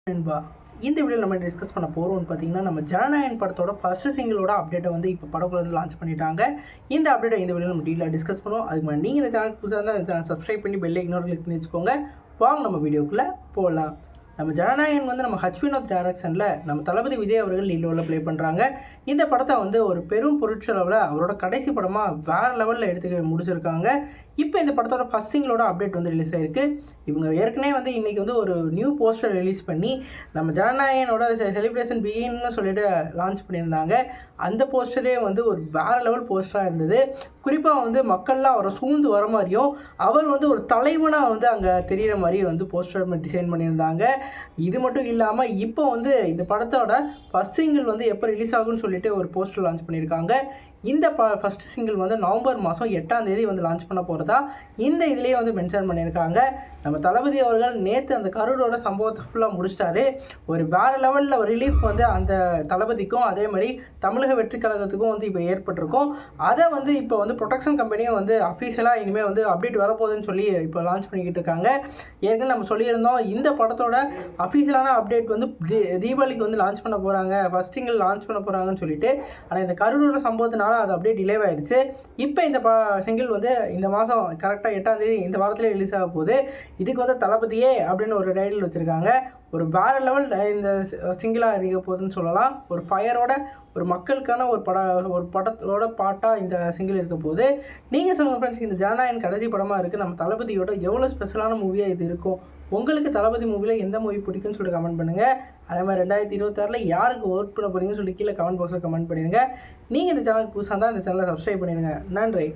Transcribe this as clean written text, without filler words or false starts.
நண்பா, இந்த வீடியோவில் நம்ம டிஸ்கஸ் பண்ண போகிறோம்னு பார்த்தீங்கன்னா, நம்ம ஜனநாயகன் படத்தோட ஃபர்ஸ்ட் சிங்கிளோட அப்டேட்டை வந்து இப்போ படக்குள்ள லான்ச் பண்ணிட்டாங்க. இந்த அப்டேட்டை இந்த வீடியோவில் நம்ம டீட்டெயிலாக டிஸ்கஸ் பண்ணுவோம். அதுக்கு முன்னாடி நீங்கள் இந்த சேனலுக்கு புதுசாக இருந்தால் இந்த சேனல் சப்ஸ்கிரைப் பண்ணி பெல் ஐக்கனோட கிளிக் பண்ணி வச்சுக்கோங்க. வாங்க நம்ம வீடியோக்குள்ளே போகலாம். நம்ம ஜனநாயகன் வந்து நம்ம ஹச் வினோத் டைரக்ஷனில் நம்ம தளபதி விஜய் அவர்கள் லீடோவில் ப்ளே பண்ணுறாங்க. இந்த படத்தை வந்து ஒரு பெரும் பொருட்செலவில் அவரோட கடைசி படமாக வேறு லெவலில் எடுத்து முடிச்சிருக்காங்க. இப்போ இந்த படத்தோட ஃபர்ஸ்ட் சிங்கிளோட அப்டேட் வந்து ரிலீஸ் ஆகிருக்கு. இவங்க ஏற்கனவே வந்து இன்றைக்கி வந்து ஒரு நியூ போஸ்டர் ரிலீஸ் பண்ணி நம்ம ஜனநாயகனோட செலிப்ரேஷன் பிகின்னு சொல்லிட்டு லான்ச் பண்ணியிருந்தாங்க. அந்த போஸ்டரே வந்து ஒரு வேறு லெவல் போஸ்டராக இருந்தது. குறிப்பாக வந்து மக்கள்லாம் அவரை சூழ்ந்து வர மாதிரியும் அவர் வந்து ஒரு தலைவனாக வந்து அங்கே தெரிகிற மாதிரி வந்து போஸ்டர் டிசைன் பண்ணியிருந்தாங்க. இது மட்டும் இல்லாமல் இப்போ வந்து இந்த படத்தோட ஃபர்ஸ்ட் சிங்கிள் வந்து எப்போ ரிலீஸ் ஆகும்னு சொல்லிட்டு ஒரு போஸ்டர் லான்ச் பண்ணியிருக்காங்க. இந்த ஃபர்ஸ்ட் சிங்கிள் வந்து நவம்பர் மாதம் 8ஆம் தேதி வந்து லான்ச் பண்ண போகிறதா இந்த இதுலேயே வந்து மென்ஷன் பண்ணியிருக்காங்க. நம்ம தளபதி அவர்கள் நேற்று அந்த கருடோட சம்பவத்தை ஃபுல்லாக முடிச்சிட்டாரு. ஒரு வேறு லெவலில் ஒரு ரிலீஃப் வந்து அந்த தளபதிக்கும் அதே மாதிரி தமிழக வெற்றி கழகத்துக்கும் வந்து இப்போ ஏற்பட்டிருக்கும். அதை வந்து இப்போ வந்து ப்ரொடக்ஷன் கம்பெனியும் வந்து அஃபீஷியலாக இனிமேல் வந்து அப்டேட் வரப்போகுதுன்னு சொல்லி இப்போ லான்ச் பண்ணிக்கிட்டு இருக்காங்க. ஏற்கனவே நம்ம சொல்லியிருந்தோம் இந்த படத்தோட அஃபீஷியலான அப்டேட் வந்து தீபாவளிக்கு வந்து லான்ச் பண்ண போகிறாங்க, ஃபர்ஸ்ட் சிங்கிள் லான்ச் பண்ண போகிறாங்கன்னு சொல்லிட்டு. ஆனால் இந்த கருடோட சம்பவத்தினால அது அப்படியே டிலே ஆயிடுச்சு. இப்போ இந்த சிங்கிள் வந்து இந்த மாதம் கரெக்டாக 8ஆம் தேதி இந்த வாரத்திலே ரிலீஸ் ஆக போகுது. இதுக்கு வந்து தளபதியே அப்படின்னு ஒரு டைட்டில் வச்சுருக்காங்க. ஒரு வேறு லெவல் இந்த சிங்கிளாக இருக்க போகுதுன்னு சொல்லலாம். ஒரு ஃபயரோட ஒரு மக்களுக்கான ஒரு படத்தோட பாட்டாக இந்த சிங்கிள் இருக்க போகுது. நீங்கள் சொல்லுங்கள் ஃப்ரெண்ட்ஸ், இந்த ஜனநாயகன் கடைசி படமாக இருக்குது. நம்ம தளபதியோட எவ்வளோ ஸ்பெஷலான மூவியாக இது இருக்கும். உங்களுக்கு தளபதி மூவியில் எந்த மூவி பிடிக்குன்னு சொல்லிட்டு கமெண்ட் பண்ணுங்கள். அதே மாதிரி 2026 யாருக்கு ஒர்க் பண்ண போகிறீங்கன்னு சொல்லி கீழே கமெண்ட் பாக்ஸில் கமெண்ட் பண்ணிடுங்க. நீங்கள் இந்த சேனலுக்கு புதுசாக இருந்தால் இந்த சேனலை சப்ஸ்கிரைப் பண்ணிடுங்க. நன்றி.